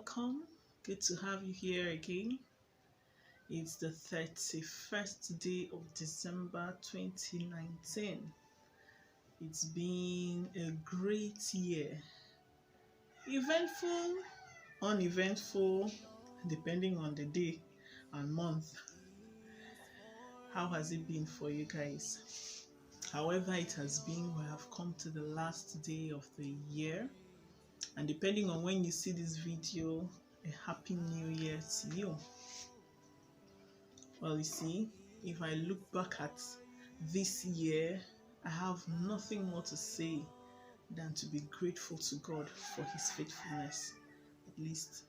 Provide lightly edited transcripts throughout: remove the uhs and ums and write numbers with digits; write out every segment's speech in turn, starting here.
welcome. Good to have you here again. It's the 31st day of December 2019. It's been a great year. Eventful, uneventful, depending on the day and month. How has it been for you guys? However it has been, we have come to the last day of the year. And depending on when you see this video, a happy new year to you. Well, you see, if I look back at this year, I have nothing more to say than to be grateful to God for his faithfulness. At least,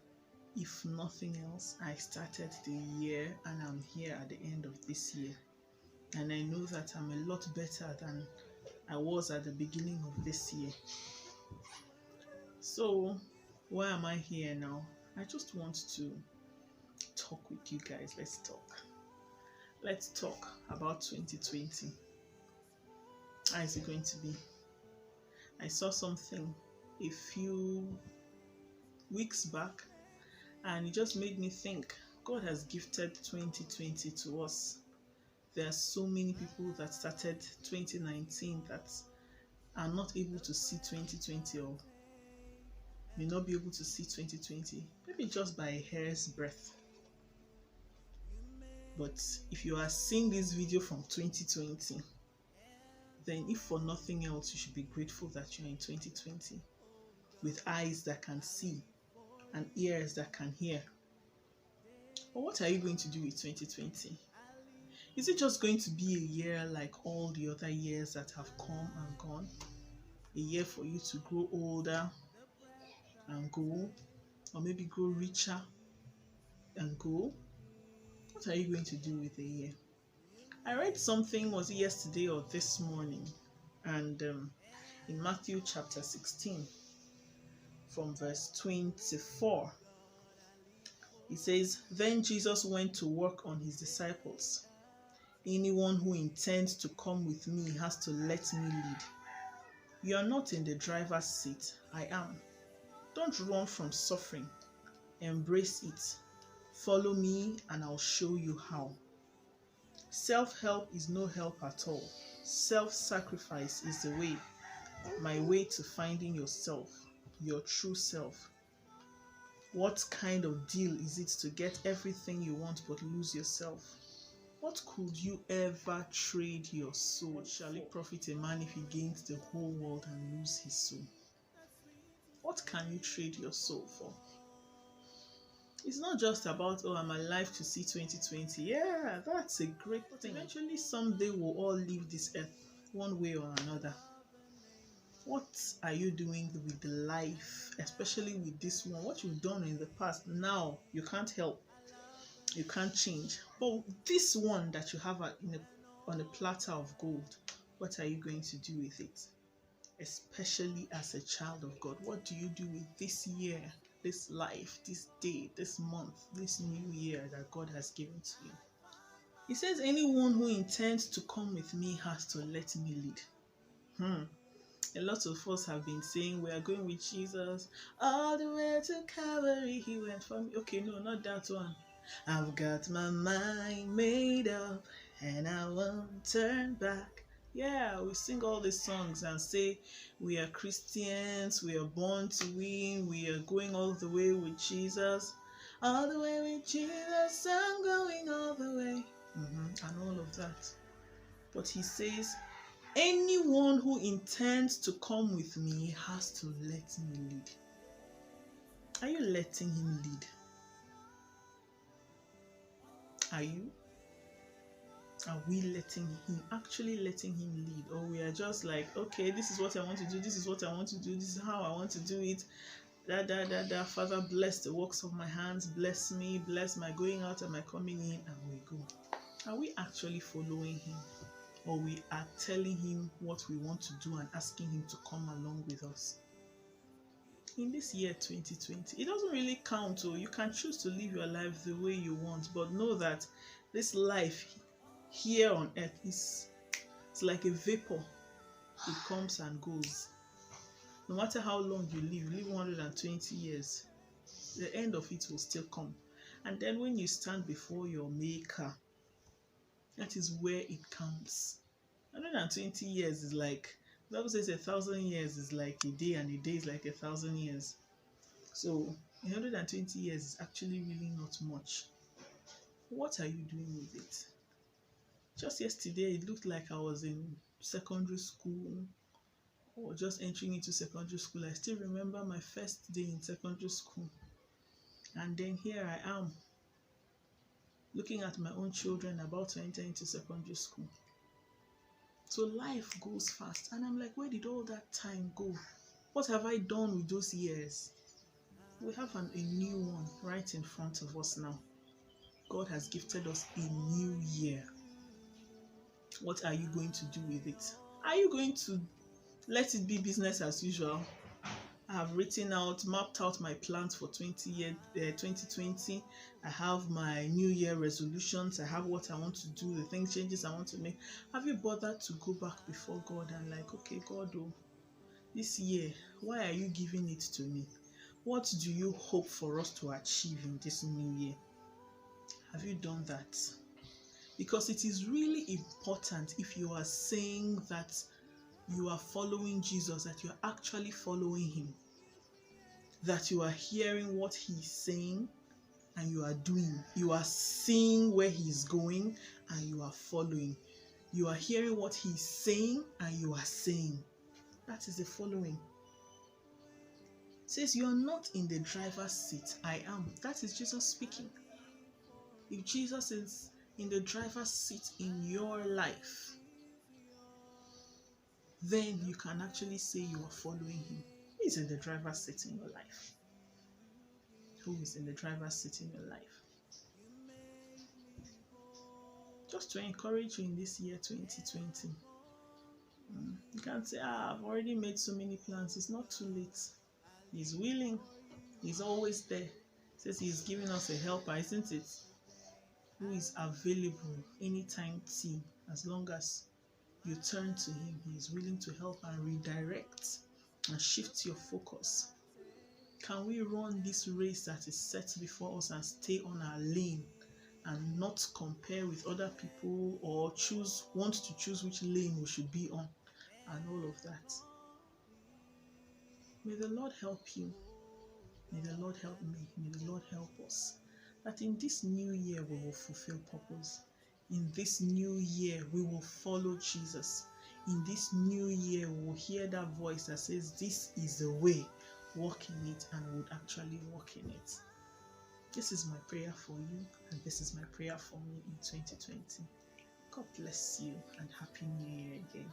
if nothing else, I started the year and I'm here at the end of this year. And I know that I'm a lot better than I was at the beginning of this year. So, why am I here now? I just want to talk with you guys. Let's talk about 2020. How is it going to be? I saw something a few weeks back and it just made me think God has gifted 2020 to us. There are so many people that started 2019 that are not able to see 2020 or may not be able to see 2020, maybe just by a hair's breadth. But if you are seeing this video from 2020, then if for nothing else, you should be grateful that you're in 2020 with eyes that can see and ears that can hear. But what are you going to do with 2020? Is it just going to be a year like all the other years that have come and gone? A year for you to grow older and go, or maybe grow richer and go? What are you going to do with a year? I read something, was it yesterday or this morning? And in Matthew chapter 16, from verse 24, it says, "Then Jesus went to work on his disciples. Anyone who intends to come with me has to let me lead. You are not in the driver's seat, I am. Don't run from suffering. Embrace it. Follow me and I'll show you how. Self-help is no help at all. Self-sacrifice is the way. My way to finding yourself, your true self. What kind of deal is it to get everything you want but lose yourself? What could you ever trade your soul? What shall it profit a man if he gains the whole world and lose his soul? What can you trade your soul for? It's not just about, oh, I'm alive to see 2020. Yeah, that's a great thing. Eventually, someday we'll all leave this earth one way or another. What are you doing with the life, especially with this one? What you've done in the past, now you can't help. You can't change. But this one that you have on a platter of gold, what are you going to do with it? Especially as a child of God, what do you do with this year, this life, this day, this month, this new year that God has given to you? He says, anyone who intends to come with me has to let me lead. A lot of us have been saying we are going with Jesus all the way to Calvary. He went for me. Okay, no, not that one. I've got my mind made up and I won't turn back. Yeah, we sing all these songs and say we are Christians, we are born to win, we are going all the way with Jesus. All the way with Jesus, I'm going all the way. And all of that. But he says, anyone who intends to come with me has to let me lead. Are you letting him lead? Are you? Are we actually letting him lead? Or we are just like, okay, this is what I want to do, this is what I want to do, this is how I want to do it. Father, bless the works of my hands, bless me, bless my going out and my coming in, and we go. Are we actually following him? Or we are telling him what we want to do and asking him to come along with us? In this year 2020, it doesn't really count. You can choose to live your life the way you want, but know that this life here on earth it's like a vapor. It comes and goes. No matter how long you live 120 years. The end of it will still come. And then when you stand before your maker, that is where it counts. 120 years is like, the Bible says 1,000 years is like a day, and a day is like 1,000 years. So 120 years is actually really not much. What are you doing with it? Just yesterday, it looked like I was in secondary school or just entering into secondary school. I still remember my first day in secondary school. And then here I am, looking at my own children about to enter into secondary school. So life goes fast. And I'm like, where did all that time go? What have I done with those years? We have a new one right in front of us now. God has gifted us a new year. What are you going to do with it? Are you going to let it be business as usual? I have mapped out my plans for 2020. I have my new year resolutions. I have what I want to do, the changes I want to make. Have you bothered to go back before God and like, okay, God, this year, why are you giving it to me? What do you hope for us to achieve in this new year? Have you done that? Because it is really important, if you are saying that you are following Jesus, that you are actually following him, that you are hearing what he's saying and you are doing. You are seeing where he's going and you are following. You are hearing what he's saying and you are saying. That is the following. It says you are not in the driver's seat. I am. That is Jesus speaking. If Jesus is in the driver's seat in your life, then you can actually say you are following him. Who is in the driver's seat in your life? Who is in the driver's seat in your life? Just to encourage you in this year 2020. You can't say, I've already made so many plans. It's not too late. He's willing. He's always there. He says he's giving us a helper, isn't it? Who is available anytime, as long as you turn to him. He is willing to help and redirect and shift your focus. Can we run this race that is set before us and stay on our lane and not compare with other people or want to choose which lane we should be on and all of that? May the Lord help you. May the Lord help me. May the Lord help us. That in this new year we will fulfill purpose. In this new year we will follow Jesus. In this new year we will hear that voice that says, this is the way, walk in it, and would actually walk in it. This is my prayer for you, and this is my prayer for me in 2020. God bless you, and Happy New Year again.